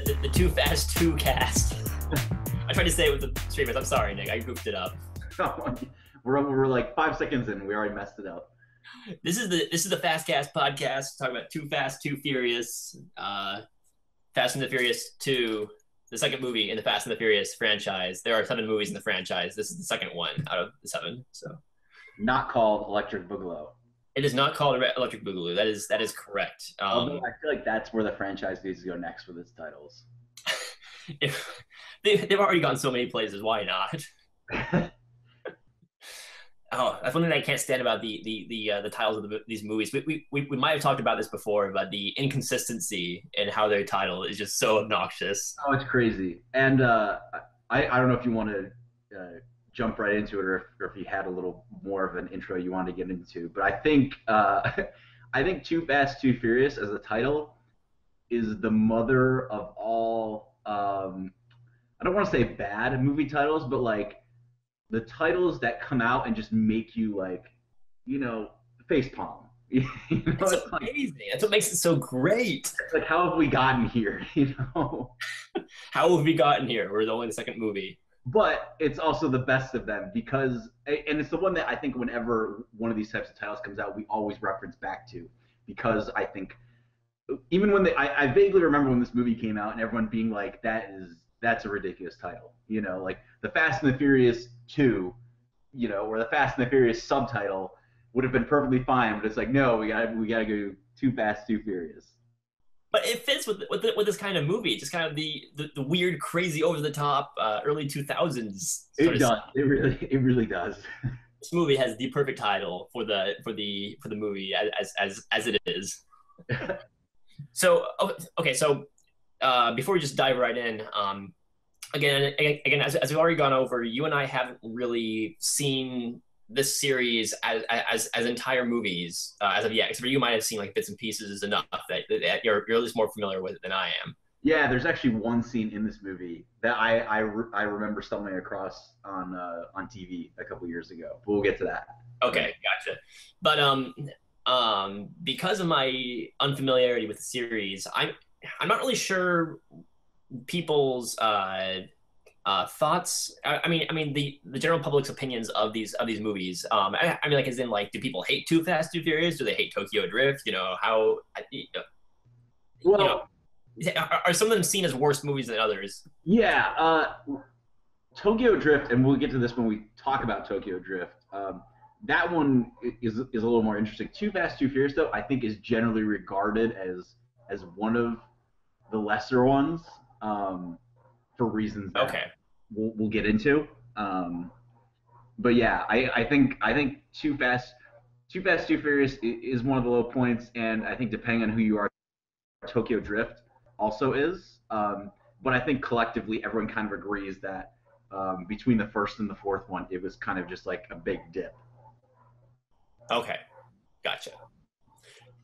the Too Fast 2 cast. I tried to say it with the streamers. I'm sorry, Nick. I goofed it up. We're like 5 seconds in. We already messed it up. This is the Fast Cast podcast talking about Too Fast, Too Furious, Fast and the Furious 2, the second movie in the Fast and the Furious franchise. There are 7 movies in the franchise. This is the second one out of the 7. So, not called Electric Boogaloo. It is not called Electric Boogaloo. That is correct. Although I feel like that's where the franchise needs to go next with its titles. If they've already gone so many places, why not? Oh, that's one thing I can't stand about the titles of these movies. We might have talked about this before, but the inconsistency in how they're titled is just so obnoxious. Oh, it's crazy. And I don't know if you want to jump right into it, or if you had a little more of an intro you wanted to get into. But I think Too Fast, Too Furious as a title is the mother of all. I don't want to say bad movie titles, but like the titles that come out and just make you like, face palm. It's amazing. That's what makes it so great. It's like, how have we gotten here? How have we gotten here? We're only the second movie. But it's also the best of them because, and it's the one that I think whenever one of these types of titles comes out, we always reference back to, because I think even when I vaguely remember when this movie came out and everyone being like, that's a ridiculous title, like the Fast and the Furious 2, or the Fast and the Furious subtitle would have been perfectly fine, but it's like, no, we gotta go Too Fast, Too Furious. But it fits with this kind of movie, just kind of the weird, crazy, over the top early 2000s. It does. It really does. This movie has the perfect title for the movie as it is. So okay, so before we just dive right in, again, as we've already gone over, you and I haven't really seen this series as entire movies as of yet. Except for you might have seen like bits and pieces enough that you're at least more familiar with it than I am. Yeah, there's actually one scene in this movie that I remember stumbling across on TV a couple years ago. But we'll get to that. Okay, gotcha. But because of my unfamiliarity with the series, I'm not really sure people's thoughts. I mean the general public's opinions of these movies. I mean, like, as in, like, do people hate Too Fast, Too Furious? Do they hate Tokyo Drift? Are some of them seen as worse movies than others? Yeah, Tokyo Drift, and we'll get to this when we talk about Tokyo Drift. That one is a little more interesting. Too Fast, Too Furious, though, I think is generally regarded as one of the lesser ones, for reasons that we'll get into. But yeah, I think Too Fast, Too Furious is one of the low points, and I think depending on who you are, Tokyo Drift also is. But I think collectively everyone kind of agrees that between the first and the fourth one, it was kind of just like a big dip. Okay, gotcha.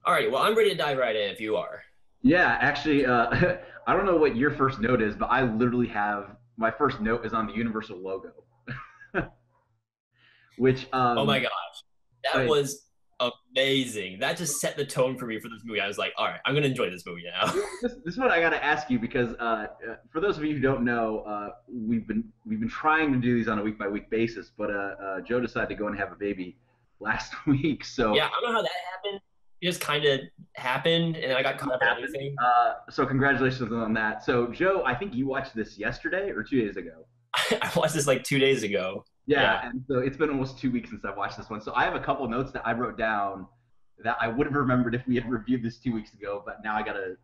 All right, well, I'm ready to dive right in if you are. Yeah, actually, I don't know what your first note is, but I literally have my first note is on the Universal logo, which oh my gosh, that was amazing. That just set the tone for me for this movie. I was like, all right, I'm gonna enjoy this movie now. This is what I got to ask you, because for those of you who don't know, we've been trying to do these on a week by week basis, but Joe decided to go and have a baby last week, so yeah, I don't know how that happened. It just kind of happened, and I got caught up in everything. So congratulations on that. So, Joe, I think you watched this yesterday or 2 days ago. I watched this like 2 days ago. Yeah, and so it's been almost 2 weeks since I've watched this one. So I have a couple of notes that I wrote down that I would have remembered if we had reviewed this 2 weeks ago, but now I gotta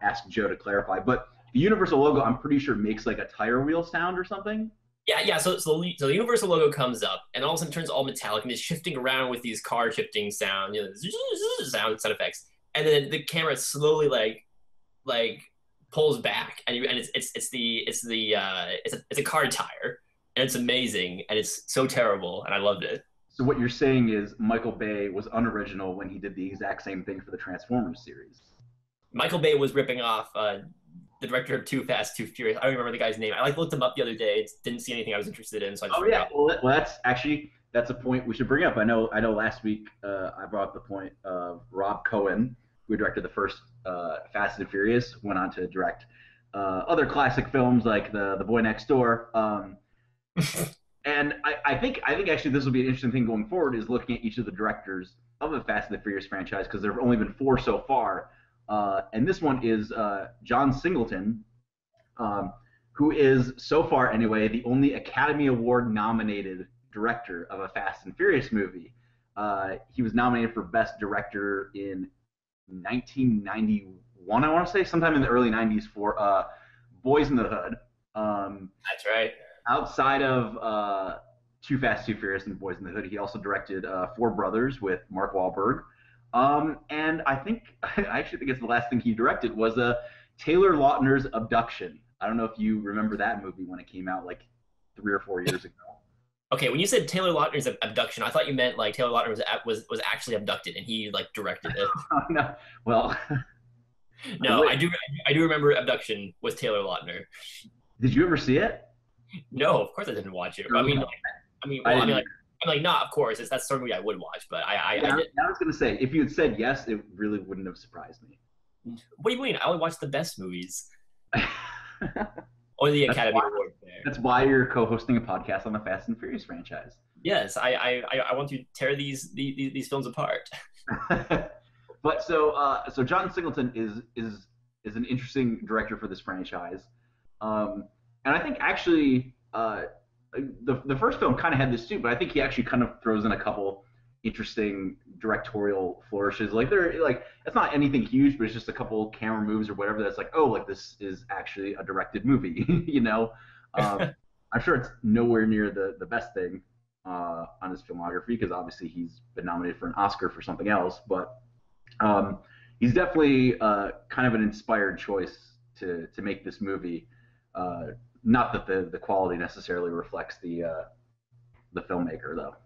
ask Joe to clarify. But the Universal logo, I'm pretty sure, makes like a tire wheel sound or something. Yeah. So the Universal logo comes up, and all of a sudden it turns all metallic, and it's shifting around with these car shifting sound, sound effects, and then the camera slowly like pulls back, and it's a car tire, and it's amazing, and it's so terrible, and I loved it. So what you're saying is Michael Bay was unoriginal when he did the exact same thing for the Transformers series. Michael Bay was ripping off the director of Too Fast, Too Furious. I don't remember the guy's name. I looked him up the other day. Didn't see anything I was interested in, so I just forgot. Well, that's a point we should bring up. I know last week I brought up the point of Rob Cohen, who directed the first Fast and Furious, went on to direct other classic films like the Boy Next Door. And I think actually this will be an interesting thing going forward is looking at each of the directors of the Fast and the Furious franchise because there have only been 4 so far, and this one is John Singleton, who is so far anyway the only Academy Award nominated director of a Fast and Furious movie. He was nominated for Best Director in 1991, I want to say, sometime in the early 90s for Boys in the Hood. That's right. Outside of Too Fast, Too Furious, and Boys in the Hood, he also directed Four Brothers with Mark Wahlberg. And I actually think it's the last thing he directed was Taylor Lautner's Abduction. I don't know if you remember that movie when it came out like 3 or 4 years ago. Okay, when you said Taylor Lautner's Abduction, I thought you meant like Taylor Lautner was actually abducted and he like directed it. No, well, no, I do remember Abduction was Taylor Lautner. Did you ever see it? No, of course I didn't watch it. I mean, not of course. That's the sort of movie I would watch, but I didn't. I was gonna say, if you had said yes, it really wouldn't have surprised me. What do you mean? I only watch the best movies. Or the Academy Award there. That's why you're co-hosting a podcast on the Fast and Furious franchise. Yes, I want to tear these films apart. But so John Singleton is an interesting director for this franchise, and I think actually the first film kind of had this too, but I think he actually kind of throws in a couple interesting directorial flourishes. Like it's not anything huge, but it's just a couple camera moves or whatever that's like, oh, like this is actually a directed movie, you know. I'm sure it's nowhere near the best thing on his filmography because obviously he's been nominated for an Oscar for something else, but he's definitely kind of an inspired choice to make this movie. Not that the quality necessarily reflects the filmmaker though.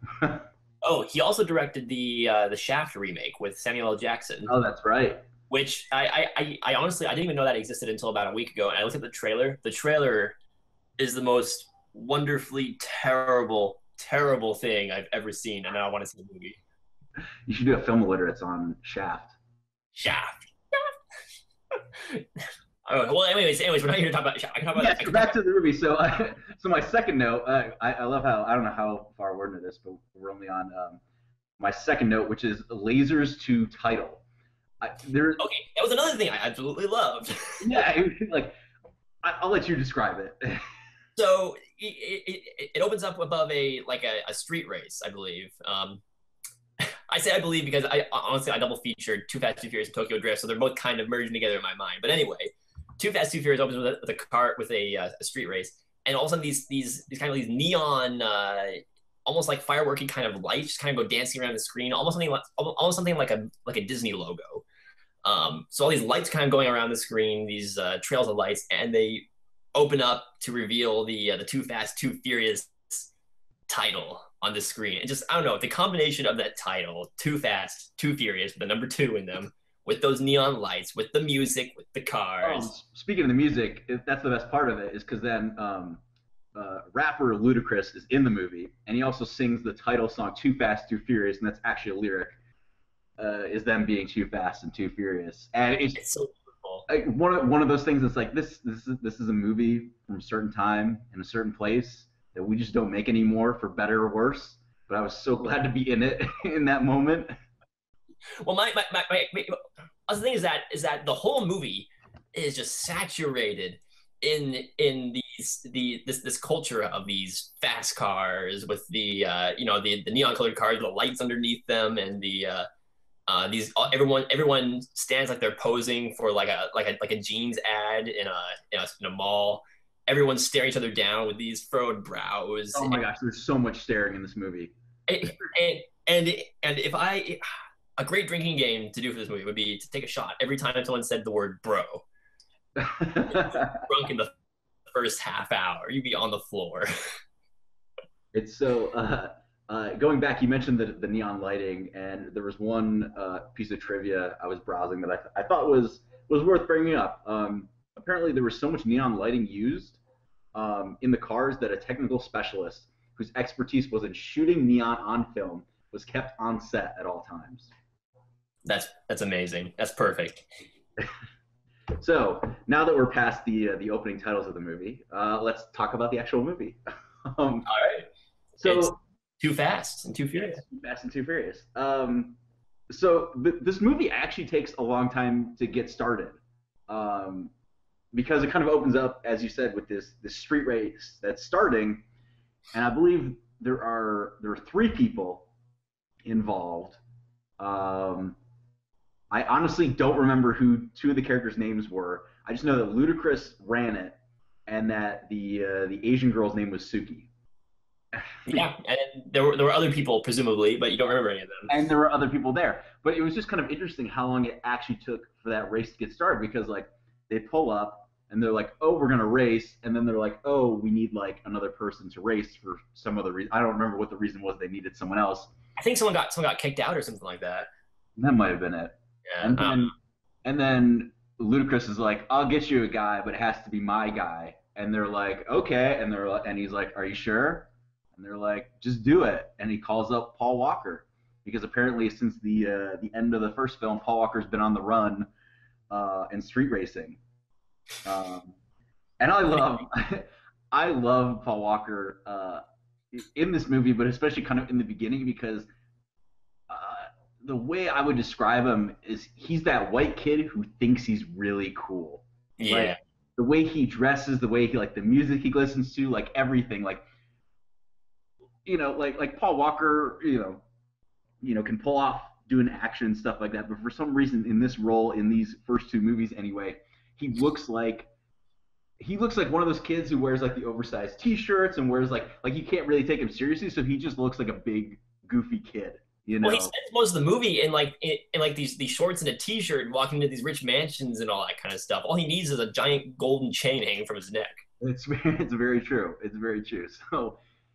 Oh, he also directed the Shaft remake with Samuel L. Jackson. Oh, that's right. Which I honestly I didn't even know that existed until about a week ago. And I looked at the trailer. The trailer is the most wonderfully terrible thing I've ever seen, and now I want to see the movie. You should do a film literates on Shaft. Shaft. Well, anyways, we're not here to talk about Shaft. I can talk about. Yes, back to the movie. So, so my second note, I love how I don't know how far we're into this, but we're only on my second note, which is lasers to title. Okay, that was another thing I absolutely loved. Yeah, like I'll let you describe it. So it opens up above a street race, I believe. I say I believe because I honestly double featured Too Fast, Too Furious and Tokyo Drift, so they're both kind of merging together in my mind. But anyway, Too Fast, Too Furious opens with a cart with a street race, and all of a sudden these kind of these neon, almost like fireworky kind of lights just kind of go dancing around the screen, almost something like a Disney logo. So all these lights kind of going around the screen, these trails of lights, and they open up to reveal the Too Fast, Too Furious title on the screen. And just, I don't know, the combination of that title, Too Fast, Too Furious, with the number 2 in them, with those neon lights, with the music, with the cars. Speaking of the music, that's the best part of it, is because then rapper Ludacris is in the movie, and he also sings the title song Too Fast, Too Furious, and that's actually a lyric, is them being too fast and too furious. And it's so one of those things that's like this is a movie from a certain time in a certain place that we just don't make anymore, for better or worse. But I was so glad to be in it in that moment. Well, my other thing is that the whole movie is just saturated in this culture of these fast cars with the the neon colored cars, the lights underneath them, and everyone stands like they're posing for like a jeans ad in a mall. Everyone's staring each other down with these furrowed brows. Oh my gosh, there's so much staring in this movie. And if a great drinking game to do for this movie would be to take a shot every time someone said the word bro. Drunk in the first half hour, you'd be on the floor. It's so going back, you mentioned the neon lighting, and there was one piece of trivia I was browsing that I thought was worth bringing up. Apparently, there was so much neon lighting used in the cars that a technical specialist whose expertise was in shooting neon on film was kept on set at all times. That's amazing. That's perfect. So now that we're past the opening titles of the movie, let's talk about the actual movie. um, All right. It's so Too Fast and Too yes, Furious. Fast and Too Furious. This movie actually takes a long time to get started, um, because it kind of opens up, as you said, with this street race that's starting, and I believe there are three people involved. Um, I honestly don't remember who two of the characters' names were. I just know that Ludacris ran it, and that the Asian girl's name was Suki. Yeah, and there were other people presumably, but you don't remember any of them. And there were other people there. But it was just kind of interesting how long it actually took for that race to get started, because like they pull up and they're like, "Oh, we're gonna race," and then they're like, "Oh, we need like another person to race for some other reason." I don't remember what the reason was. They needed someone else. I think someone got kicked out or something like that. That might have been it. Yeah. And then Ludacris is like, "I'll get you a guy, but it has to be my guy." And they're like, "Okay," and he's like, "Are you sure?" And they're like, "Just do it." And he calls up Paul Walker, because apparently since the end of the first film, Paul Walker's been on the run in street racing. Um, and I love I love Paul Walker in this movie, but especially kind of in the beginning, because the way I would describe him is he's that white kid who thinks he's really cool. Like Yeah. the way he dresses, the way he like the music he listens to, like everything. Like like Paul Walker, can pull off doing action and stuff like that. But for some reason, in this role, in these first two movies anyway, he looks like one of those kids who wears like the oversized T-shirts and wears like you can't really take him seriously. So he just looks like a big goofy kid, you Well, he know. spends most of the movie in like these shorts and a t-shirt, walking into these rich mansions and all that kind of stuff. All he needs is a giant golden chain hanging from his neck. It's very true. It's very true.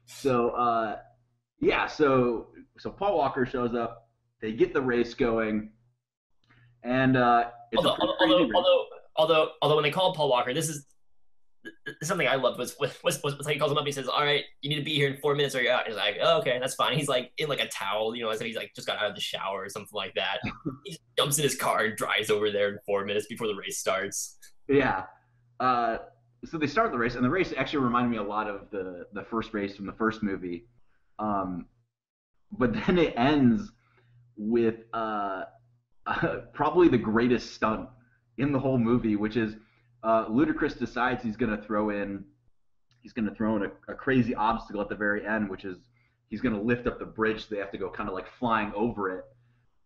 So yeah, so Paul Walker shows up. They get the race going, and it's a Although pretty crazy although race. although although although when they called Paul Walker, this is something I loved was how he calls him up. He says, "All right, you need to be here in 4 minutes or you're out." And he's like, "Oh, okay, that's fine." He's like in like a towel, as if he's like just got out of the shower or something like that. He just jumps in his car and drives over there in 4 minutes before the race starts. Yeah. Uh, so they start the race, and the race actually reminded me a lot of the first race from the first movie. Um, but then it ends with probably the greatest stunt in the whole movie, which is Ludacris decides he's going to throw in a crazy obstacle at the very end, which is he's going to lift up the bridge. So they have to go kind of like flying over it.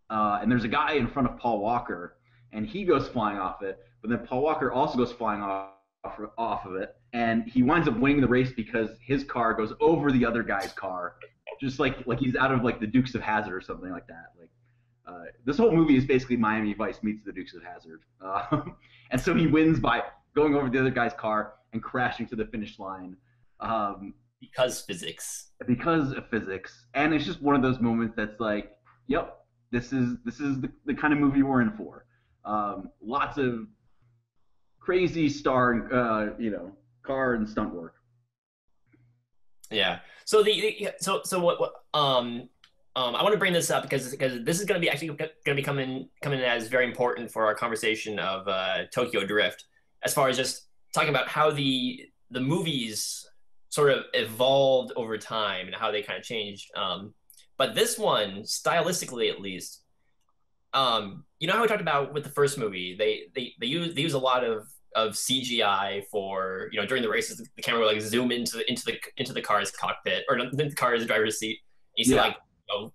And there's a guy in front of Paul Walker, and he goes flying off it. But then Paul Walker also goes flying off of it, and he winds up winning the race because his car goes over the other guy's car, just like he's out of like the Dukes of Hazzard or something like that. Like this whole movie is basically Miami Vice meets the Dukes of Hazzard, and so he wins by going over the other guy's car and crashing to the finish line. Um, Because physics. because of physics, and it's just one of those moments that's like, yep, this is the kind of movie we're in for. Lots of crazy star, car and stunt work. Yeah. So so what I want to bring this up because this is going to be actually going to be coming as very important for our conversation of Tokyo Drift, as far as just talking about how the movies sort of evolved over time and how they kind of changed. But this one, stylistically at least, how we talked about with the first movie, they use a lot of CGI for during the races, the camera would like zoom into the car's cockpit or the car's driver's seat. And you see Yeah, like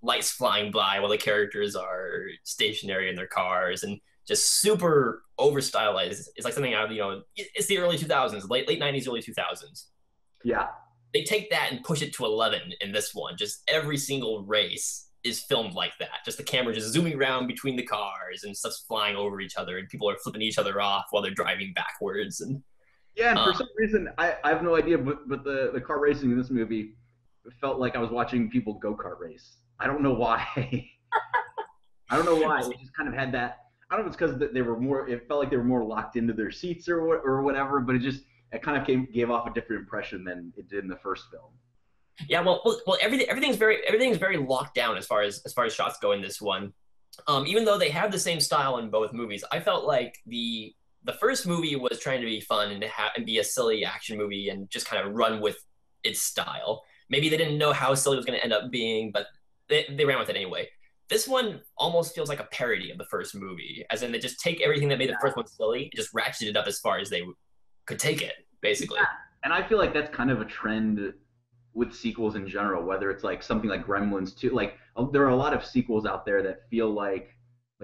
lights flying by while the characters are stationary in their cars and just super over stylized. It's like something out of it's the early 2000s, late 90s, early 2000s. yeah, They take that and push it to 11 in this one. Just every single race is filmed like that. Just the camera just zooming around between the cars and stuff's flying over each other and people are flipping each other off while they're driving backwards. And yeah. And for um, some reason, I have no idea, but the car racing in this movie felt like I was watching people go kart race. I don't know why. I don't know why. It just kind of had that. I don't know if it's because they were more. It felt like they were more locked into their seats or whatever. But it kind of gave off a different impression than it did in the first film. yeah, well, everything's very locked down as far as shots go in this one. Even though they have the same style in both movies, I felt like the first movie was trying to be fun and be a silly action movie and just kind of run with its style. Maybe they didn't know how silly it was going to end up being, but they ran with it anyway. This one almost feels like a parody of the first movie, as in they just take everything that made the first one silly and just ratchet it up as far as they could take it, basically. Yeah. And I feel like that's kind of a trend with sequels in general, whether it's like something like Gremlins 2. Like there are a lot of sequels out there that feel like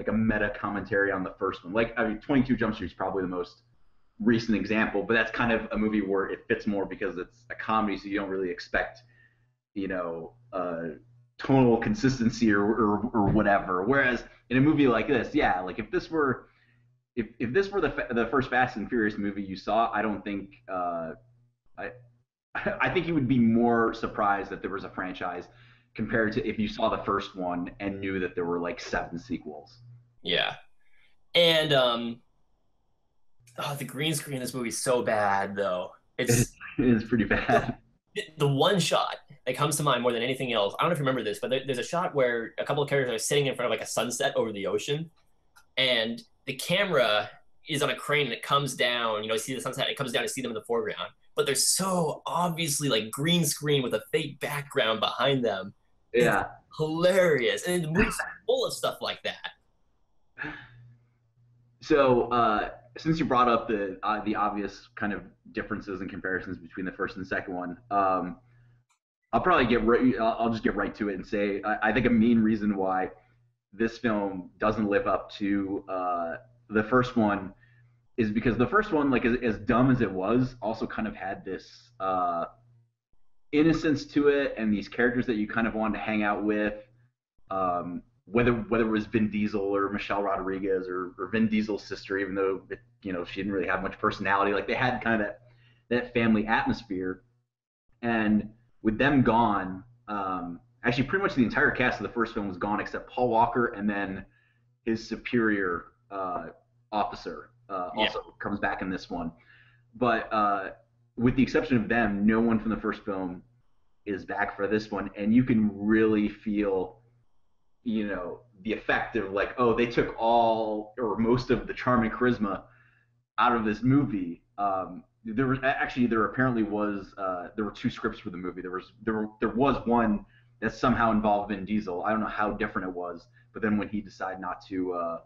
a meta commentary on the first one. Like, I mean, 22 Jump Street is probably the most recent example, but that's kind of a movie where it fits more because it's a comedy, so you don't really expect, tonal consistency or whatever. Whereas in a movie like this, yeah, like if this were the first Fast and Furious movie you saw, I don't think I I think you would be more surprised that there was a franchise compared to if you saw the first one and knew that there were like 7 sequels. Yeah. And the green screen in this movie is so bad though. It's It is pretty bad. the one shot that comes to mind more than anything else. I don't know if you remember this, but there's a shot where a couple of characters are sitting in front of like a sunset over the ocean, and the camera is on a crane and it comes down. You know, you see the sunset, and it comes down to see them in the foreground, but they're so obviously like green screen with a fake background behind them. It's Yeah. hilarious, and the movie's full of stuff like that. So, since you brought up the obvious kind of differences and comparisons between the first and second one, I'll probably I'll just get right to it and say I think a main reason why this film doesn't live up to the first one is because the first one, like as dumb as it was, also kind of had this innocence to it and these characters that you kind of wanted to hang out with. Whether it was Vin Diesel or Michelle Rodriguez or Vin Diesel's sister, even though she didn't really have much personality, like they had kind of that family atmosphere. And with them gone, actually pretty much the entire cast of the first film was gone except Paul Walker, and then his superior officer also comes back in this one. But with the exception of them, no one from the first film is back for this one, and you can really feel the effect of like, oh, they took all or most of the charm and charisma out of this movie. There apparently was there were 2 scripts for the movie. There was one that somehow involved Vin Diesel. I don't know how different it was, but then when he decided not to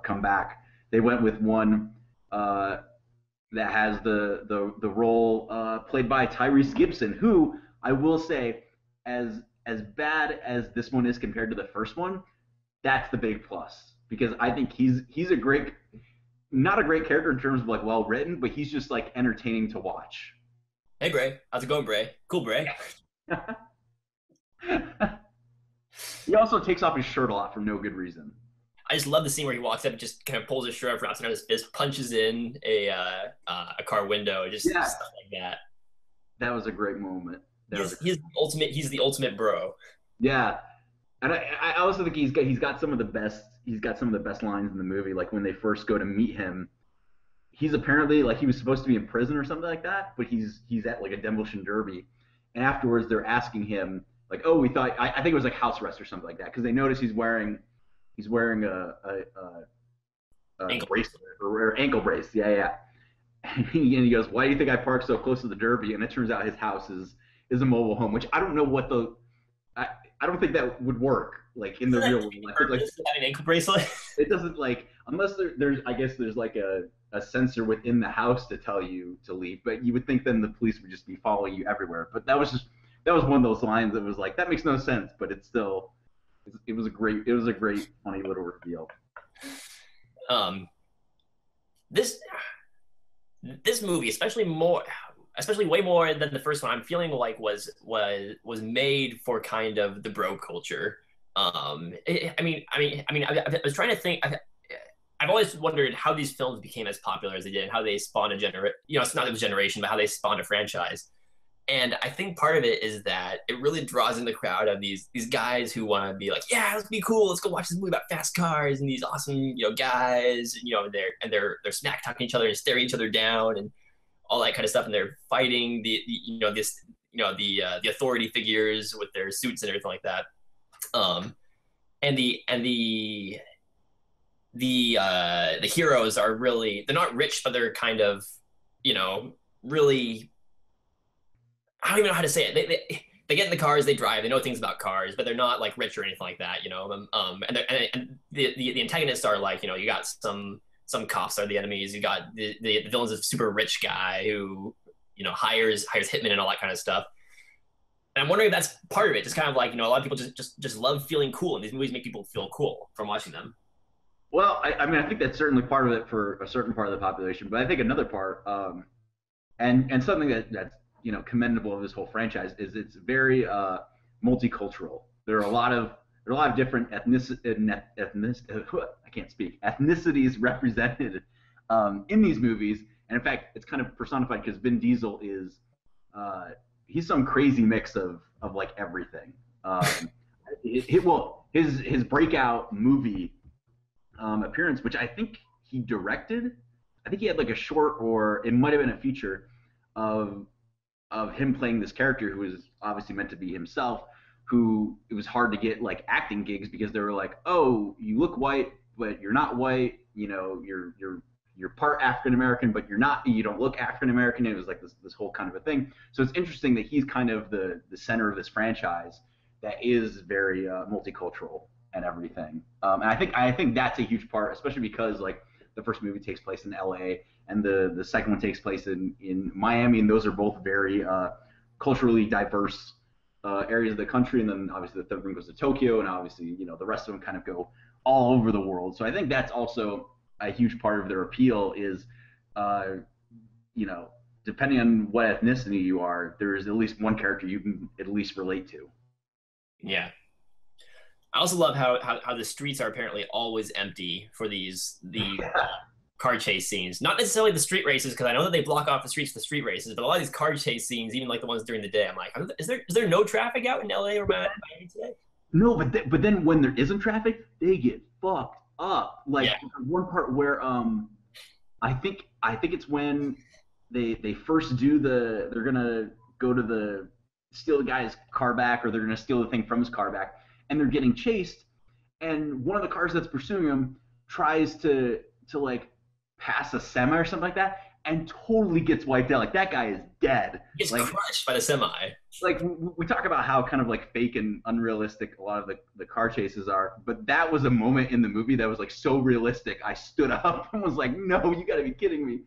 come back, they went with one that has the role played by Tyrese Gibson, who I will say, as bad as this one is compared to the first one, that's the big plus, because I think he's a great, not a great character in terms of like well written, but he's just like entertaining to watch. Hey Bray, how's it going, Bray? Cool, Bray. He also takes off his shirt a lot for no good reason. I just love the scene where he walks up and just kind of pulls his shirt up, wraps it around his fist, punches in a car window, just stuff like that. That was a great moment. He's the ultimate bro. Yeah, and I also think he's got some of the best lines in the movie. Like when they first go to meet him, he's apparently like he was supposed to be in prison or something like that, but he's at like a demolition derby, and afterwards they're asking him like, oh, we thought I think it was like house arrest or something like that, because they notice he's wearing a Ankle bracelet or ankle brace. Yeah. And he goes, why do you think I parked so close to the derby? And it turns out his house is a mobile home, which I don't know what I don't think that would work like in the real world. I think like having an ankle bracelet. It doesn't, like, unless there's I guess there's like a sensor within the house to tell you to leave, but you would think then the police would just be following you everywhere. But that was one of those lines that was like, that makes no sense, but it was a great funny little reveal. This movie, especially way more than the first one, I'm feeling like was made for kind of the bro culture. I was trying to think. I've always wondered how these films became as popular as they did, and how they spawned it's not a generation, but how they spawned a franchise. And I think part of it is that it really draws in the crowd of these guys who want to be like, yeah, let's be cool, let's go watch this movie about fast cars and these awesome guys, they're smack talking each other and staring each other down and all that kind of stuff, and they're fighting the authority figures with their suits and everything like that. and the heroes are really, they're not rich, but they're kind of, you know, really, I don't even know how to say it. They get in the cars, they drive, they know things about cars, but they're not like rich or anything like that, you know. And the antagonists are like, you know, you got some cops are the enemies. You got the villain's a super rich guy who, you know, hires hitmen and all that kind of stuff. And I'm wondering if that's part of it. Just kind of like, you know, a lot of people just love feeling cool, and these movies make people feel cool from watching them. Well, I mean, I think that's certainly part of it for a certain part of the population, but I think another part, and something that's commendable of this whole franchise is it's very multicultural. There are a lot of different I can't speak, ethnicities represented in these movies, and in fact, it's kind of personified because Vin Diesel is he's some crazy mix of like everything. His breakout movie appearance, which I think he directed. I think he had like a short, or it might have been a feature of him playing this character who was obviously meant to be himself. Who it was hard to get like acting gigs because they were like, oh, you look white, but you're not white. You know, you're part African American, but you don't look African American. It was like this whole kind of a thing. So it's interesting that he's kind of the center of this franchise that is very multicultural and everything. And I think that's a huge part, especially because like the first movie takes place in L.A. and the second one takes place in Miami, and those are both very culturally diverse areas of the country. And then obviously the third one goes to Tokyo, and obviously the rest of them kind of go all over the world. So I think that's also a huge part of their appeal is, depending on what ethnicity you are, there's at least one character you can at least relate to. Yeah. I also love how the streets are apparently always empty for the car chase scenes. Not necessarily the street races, because I know that they block off the streets for the street races, but a lot of these car chase scenes, even like the ones during the day, I'm like, is there no traffic out in LA or Miami today? No, but then when there isn't traffic, they get fucked up. Like one part where I think it's when they first do they're gonna go to steal the guy's car back, or they're gonna steal the thing from his car back, and they're getting chased, and one of the cars that's pursuing them tries to like pass a semi or something like that, and totally gets wiped out. Like that guy is dead. He gets like, crushed by the semi. Like we talk about how kind of like fake and unrealistic a lot of the car chases are, but that was a moment in the movie that was like so realistic. I stood up and was like, "No, you got to be kidding me!"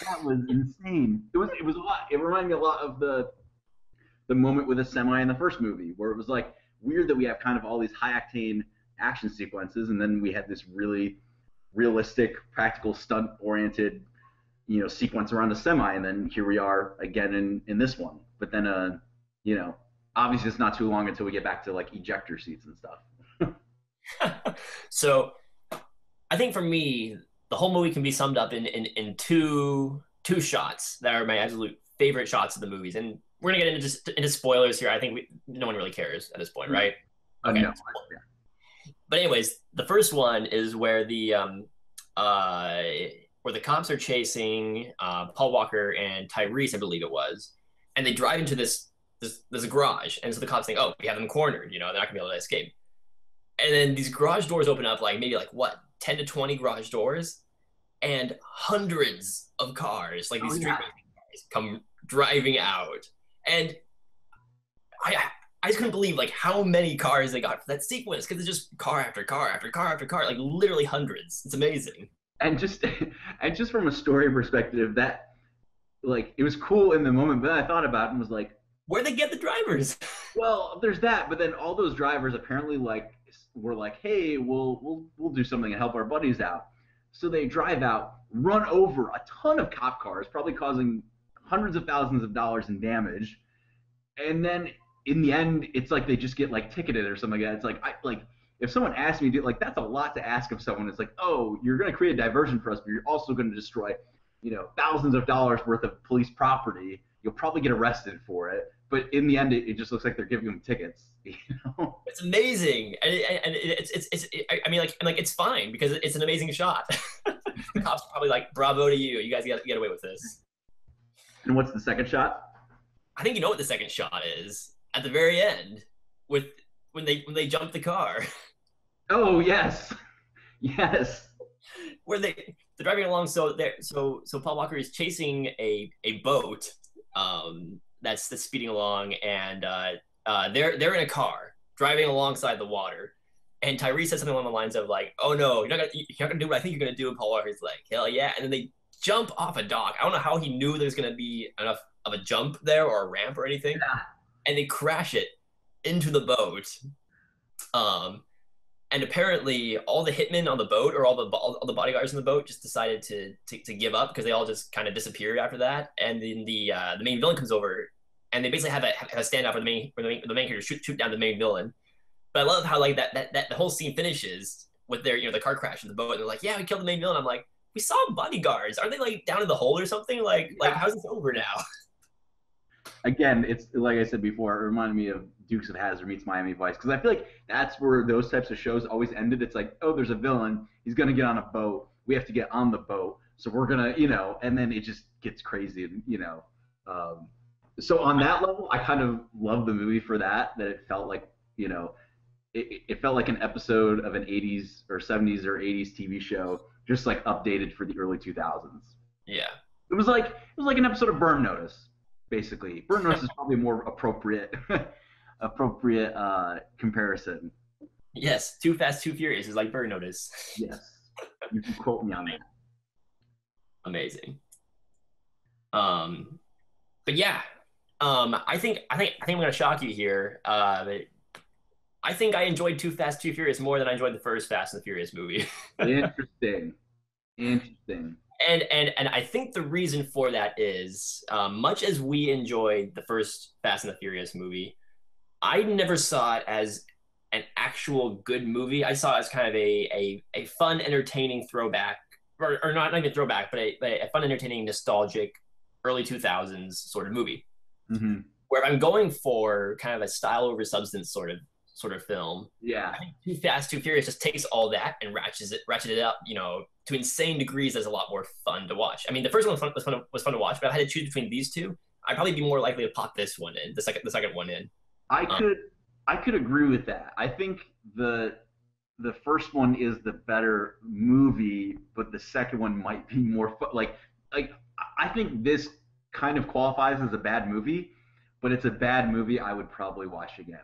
That was insane. It was a lot. It reminded me a lot of the moment with a semi in the first movie, where it was like weird that we have kind of all these high octane action sequences, and then we had this really realistic, practical, stunt oriented sequence around a semi, and then here we are again in this one. But then obviously it's not too long until we get back to like ejector seats and stuff. So I think for me, the whole movie can be summed up in two shots that are my absolute favorite shots of the movies. And we're gonna get into spoilers here. I think no one really cares at this point, right? Okay. No. But anyways, the first one is where the cops are chasing Paul Walker and Tyrese, I believe it was, and they drive into this garage, and so the cops think, oh, we have them cornered, they're not gonna be able to escape. And then these garage doors open up, like maybe like what, 10 to 20 garage doors, and hundreds of cars, like these street racing cars, come driving out, and I just couldn't believe like how many cars they got for that sequence, because it's just car after car after car after car, like literally hundreds. It's amazing. And just from a story perspective, that like it was cool in the moment, but I thought about it and was like, where'd they get the drivers? Well, there's that, but then all those drivers apparently like were like, hey, we'll do something and help our buddies out. So they drive out, run over a ton of cop cars, probably causing hundreds of thousands of dollars in damage, and then in the end, it's like they just get like ticketed or something like that. It's like if someone asked me, like that's a lot to ask of someone. It's like, oh, you're going to create a diversion for us, but you're also going to destroy, thousands of dollars worth of police property. You'll probably get arrested for it, but in the end, it just looks like they're giving them tickets. It's amazing, and I mean, like it's fine because it's an amazing shot. The cops are probably like, bravo to you. You guys get away with this. And what's the second shot? I think you know what the second shot is. At the very end, when they jump the car. Oh yes, yes. where they're driving along. So Paul Walker is chasing a boat that's speeding along, and they're in a car driving alongside the water. And Tyrese says something along the lines of like, "Oh no, you're not gonna do what I think you're gonna do." And Paul Walker's like, "Hell yeah!" And then they jump off a dock. I don't know how he knew there was gonna be enough of a jump there or a ramp or anything, Yeah. and they crash it into the boat. Um, and apparently all the hitmen on the boat or all the bodyguards on the boat just decided to give up because they all just kind of disappeared after that. And then the main villain comes over and they basically have a standoff where the main character shoot down the main villain. But I love how like that the whole scene finishes with their the car crash in the boat and they're like, yeah, we killed the main villain. I'm like, we saw bodyguards, are they like down in the hole or something, like Yeah. how's this over now? Again, it's like I said before, it reminded me of Dukes of Hazzard meets Miami Vice because I feel like that's where those types of shows always ended. It's like, oh, there's a villain, he's gonna get on a boat, we have to get on the boat, so we're gonna, and then it just gets crazy, Um, so on that level, I kind of love the movie for that. That it felt like, it felt like an episode of an 80s or 70s or 80s TV show, just like updated for the early 2000s. Yeah. It was like an episode of Burn Notice, basically. Burn Notice is probably a more appropriate appropriate comparison. Yes, Too Fast, Too Furious is like Bird Notice. Yes, you can quote me on that. Amazing. Um, but yeah, I think I'm gonna shock you here. I think I enjoyed Too Fast, Too Furious more than I enjoyed the first Fast and the Furious movie. Interesting, interesting. And I think the reason for that is, much as we enjoyed the first Fast and the Furious movie, I never saw it as an actual good movie. I saw it as kind of a fun, entertaining throwback, or not even throwback, but a fun, entertaining, nostalgic early 2000s sort of movie. Hmm. Where I'm going for kind of a style over substance sort of film, Yeah, I think Too Fast, Too Furious just takes all that and ratcheted it up, to insane degrees. That's a lot more fun to watch. I mean, the first one was fun to watch, but if I had to choose between these two, I'd probably be more likely to pop this one in, the second one in. I Um, could I could agree with that. I think the first one is the better movie, but the second one might be more fun. Like I think this kind of qualifies as a bad movie, but it's a bad movie I would probably watch again.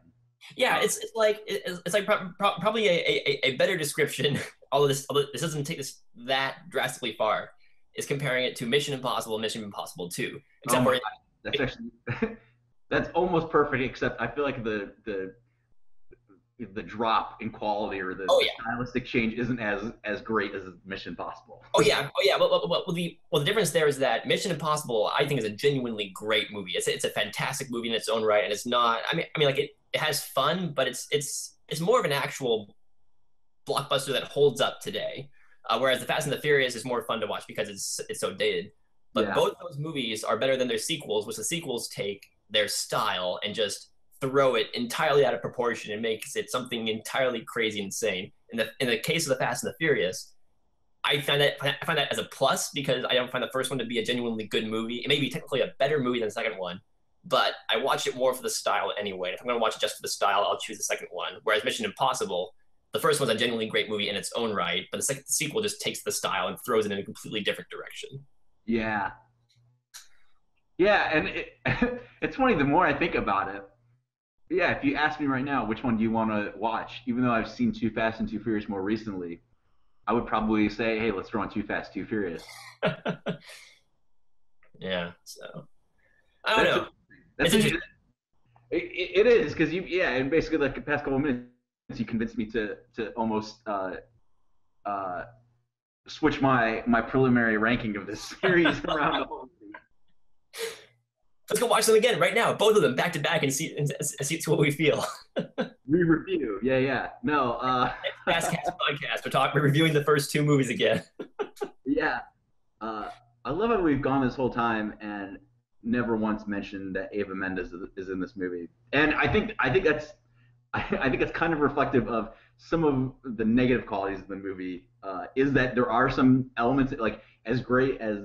yeah, Uh, it's like probably a better description. Although this doesn't take this that drastically far, is comparing it to Mission Impossible and Mission Impossible 2. oh Except my for god, that's actually that's almost perfect. Except I feel like the drop in quality or the, oh the yeah, stylistic change isn't as great as Mission Possible. oh yeah. Well, the difference there is that Mission Impossible, I think, is a genuinely great movie. It's a fantastic movie in its own right, and it's not. I mean, like it has fun, but it's more of an actual blockbuster that holds up today. Whereas the Fast and the Furious is more fun to watch because it's so dated. But Yeah, both those movies are better than their sequels, which the sequels take their style and just throw it entirely out of proportion and makes it something entirely crazy insane. In the case of the Fast and the Furious, I find that as a plus because I don't find the first one to be a genuinely good movie. It may be technically a better movie than the second one, but I watch it more for the style anyway. If I'm going to watch it just for the style, I'll choose the second one. Whereas Mission Impossible, the first one's a genuinely great movie in its own right, but the sequel just takes the style and throws it in a completely different direction. yeah, yeah. And it's funny the more I think about it. Yeah, if you ask me right now, which one do you want to watch? Even though I've seen Too Fast and Too Furious more recently, I would probably say, hey, let's throw on Too Fast, Too Furious. Yeah, so I don't That's know. it. It's That's interesting. it. It is because yeah, and basically like the past couple of minutes, you convinced me to almost uh, switch my preliminary ranking of this series around the whole movie. Let's go watch them again right now, both of them back to back, and see what we feel. Re-review, yeah, yeah. No, Fastcast podcast. We're reviewing the first two movies again. yeah. Uh, I love how we've gone this whole time and never once mentioned that Ava Mendes is in this movie, and I think that's I think that's kind of reflective of some of the negative qualities of the movie. Is that there are some elements like as great as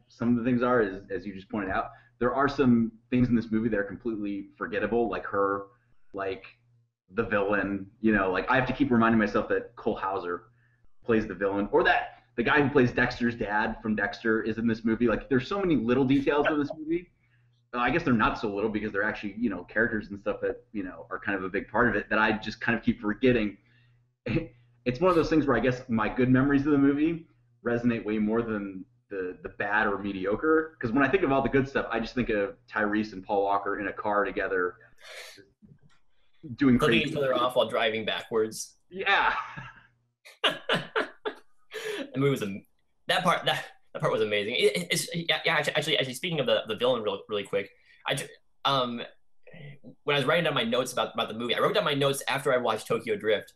some of the things are, as you just pointed out, there are some things in this movie that are completely forgettable, like her like the villain. You know, like I have to keep reminding myself that Cole Hauser plays the villain, or that the guy who plays Dexter's dad from Dexter is in this movie. Like, there's so many little details in this movie. I guess they're not so little because they're actually, you know, characters and stuff that, you know, are kind of a big part of it that I just kind of keep forgetting. It's one of those things where I guess my good memories of the movie resonate way more than the bad or mediocre. Because when I think of all the good stuff, I just think of Tyrese and Paul Walker in a car together doing flipping crazy each other off while driving backwards. Yeah. The movie was that part was amazing. Actually, speaking of the villain, really quick, when I was writing down my notes about the movie, I wrote down my notes after I watched Tokyo Drift,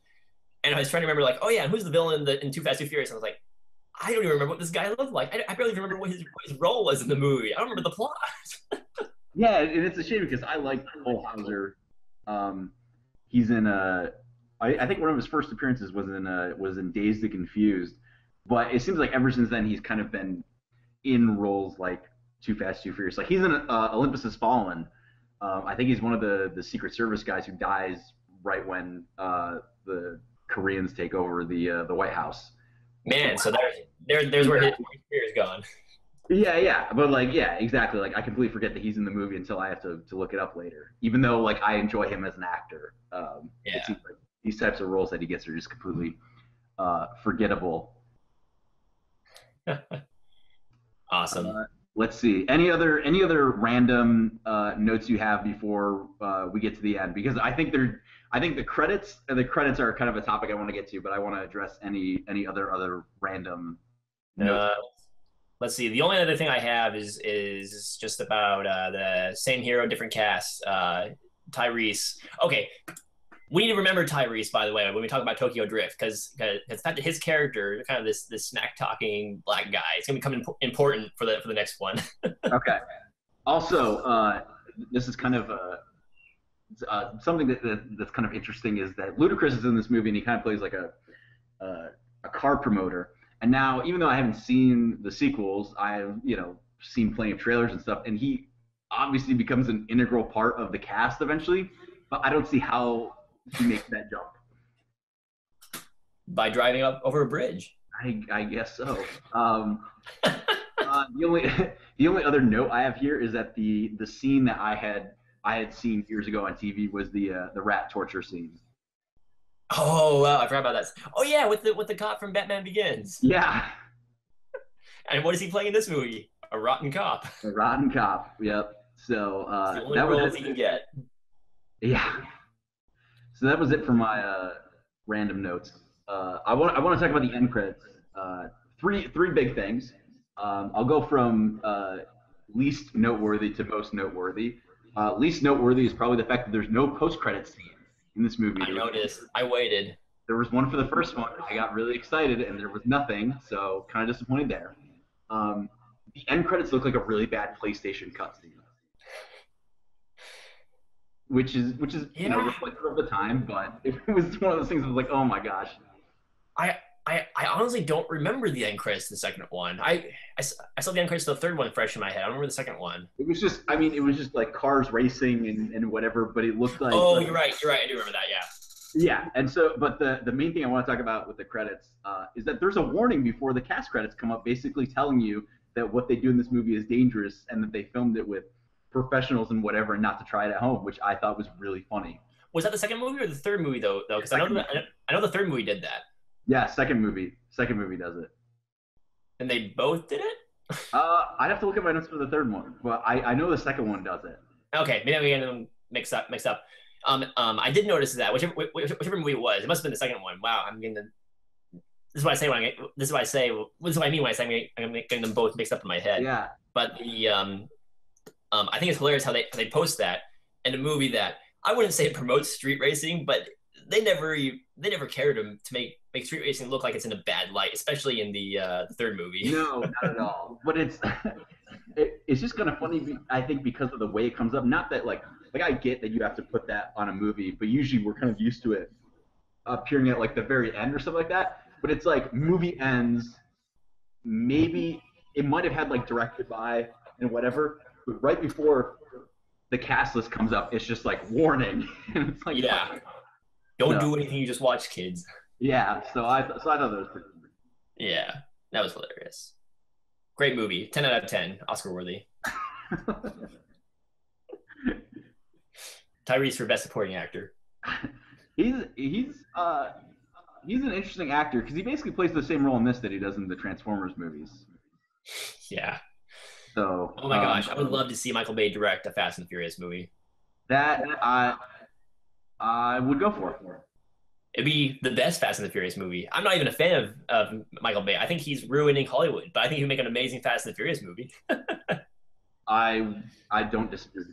and I was trying to remember like, oh yeah, and who's the villain in Too Fast Too Furious? And I was like, I don't even remember what this guy looked like. I barely even remember what his role was in the movie. I don't remember the plot. Yeah, and it's a shame because I like Cole Hauser. He's in I think one of his first appearances was in Dazed and Confused, but it seems like ever since then he's kind of been in roles like Too Fast Too Furious. Like he's in Olympus Has Fallen. I think he's one of the Secret Service guys who dies right when the Koreans take over the White House. Man, so there's where his career is gone. Yeah, but like, yeah, exactly. Like, I completely forget that he's in the movie until I have to look it up later. Even though, like, I enjoy him as an actor. It seems like these types of roles that he gets are just completely forgettable. Awesome. Let's see. Any other random notes you have before we get to the end? Because I think the credits are kind of a topic I want to get to, but I want to address any other random notes. Let's see. The only other thing I have is just about the same hero, different cast. Tyrese. Okay, we need to remember Tyrese, by the way, when we talk about Tokyo Drift, because the fact that his character, kind of this smack talking black guy, is going to become important for the next one. Okay. Also, this is kind of something that's kind of interesting is that Ludacris is in this movie and he kind of plays like a car promoter. And now, even though I haven't seen the sequels, I've seen plenty of trailers and stuff, and he obviously becomes an integral part of the cast eventually. But I don't see how he makes that jump. By driving up over a bridge. I guess so. The only other note I have here is that the scene that I had seen years ago on TV was the rat torture scene. Oh wow, I forgot about that. Oh yeah, with the cop from Batman Begins. Yeah. And what is he playing in this movie? A rotten cop. A rotten cop. Yep. So the only roles he can get. Yeah. So that was it for my random notes. I want to talk about the end credits. Three big things. I'll go from least noteworthy to most noteworthy. Least noteworthy is probably the fact that there's no post-credit scene in this movie. I noticed. I waited. There was one for the first one. I got really excited, and there was nothing, so kind of disappointed there. The end credits look like a really bad PlayStation cutscene, which is reflective of the time, but it was one of those things that was like, oh my gosh. I honestly don't remember the end credits to the second one. I saw the end credits to the third one fresh in my head. I don't remember the second one. It was just like cars racing and whatever, but it looked like. Oh, you're right. I do remember that. Yeah. Yeah, and so, but the main thing I want to talk about with the credits is that there's a warning before the cast credits come up, basically telling you that what they do in this movie is dangerous and that they filmed it with professionals and whatever, and not to try it at home, which I thought was really funny. Was that the second movie or the third movie though? Because I know the third movie did that. Yeah, second movie does it. And they both did it? I'd have to look at my notes for the third one, but I know the second one does it. Okay, maybe I'm getting them mixed up. I did notice that whichever movie it was, it must have been the second one. Wow, I'm getting this is what I say this is what I mean when I say I'm getting them both mixed up in my head. Yeah. But I think it's hilarious how they post that in a movie that I wouldn't say it promotes street racing, but they never cared to make street racing look like it's in a bad light, especially in the third movie. No, not at all. But it's just kind of funny, I think, because of the way it comes up. Not that like I get that you have to put that on a movie, but usually we're kind of used to it appearing at like the very end or something like that. But it's like movie ends, maybe it might have had like directed by and whatever, but right before the cast list comes up, it's just like warning. And it's like, yeah. Don't So, do anything. You just watch, kids. yeah. So I thought that was pretty. Yeah, that was hilarious. Great movie. 10 out of 10. Oscar worthy. Tyrese for best supporting actor. He's an interesting actor because he basically plays the same role in this that he does in the Transformers movies. Yeah. So, Oh my gosh, I would love to see Michael Bay direct a Fast and Furious movie. that I would go for. It'd be the best Fast and the Furious movie. I'm not even a fan of Michael Bay. I think he's ruining Hollywood, but I think he'd make an amazing Fast and the Furious movie. I don't disagree.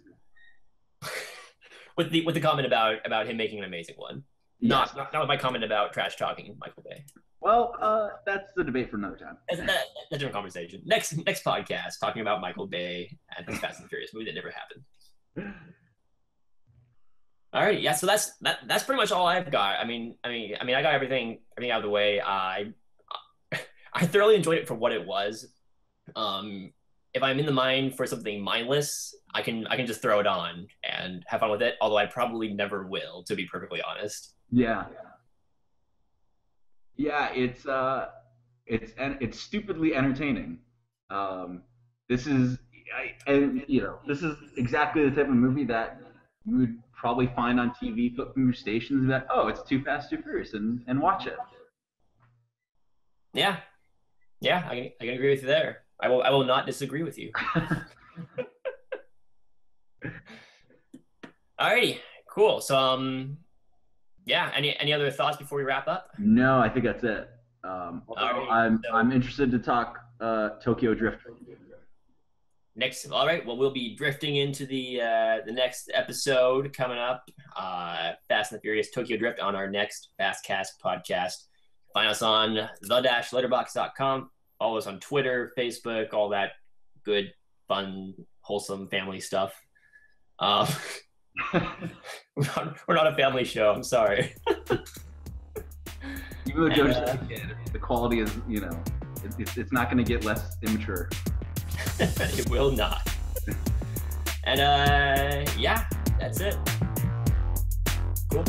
With the comment about him making an amazing one. Yes. Not with my comment about trash talking Michael Bay. Well, that's the debate for another time. That's a different conversation. Next podcast, talking about Michael Bay and the Fast and the Furious movie that never happened. All right, yeah. So that's pretty much all I've got. I mean, I got everything out of the way. I thoroughly enjoyed it for what it was. If I'm in the mind for something mindless, I can just throw it on and have fun with it. Although I probably never will, to be perfectly honest. Yeah. Yeah, it's stupidly entertaining. This is this is exactly the type of movie that you would probably find on TV, flip through stations, that it's Too Fast, Too Furious, and watch it. Yeah, I can agree with you there. I will not disagree with you. Alrighty, cool. So yeah. Any other thoughts before we wrap up? No, I think that's it. I'm interested to talk Tokyo Drift. All right. Well, we'll be drifting into the next episode coming up. Fast and the Furious Tokyo Drift on our next Fastcast podcast. Find us on the-letterbox.com. Follow us on Twitter, Facebook, all that good, fun, wholesome family stuff. We're not a family show. I'm sorry. Even though Joe's a kid, the quality is, it's not going to get less immature. It will not. And yeah, that's it. Cool.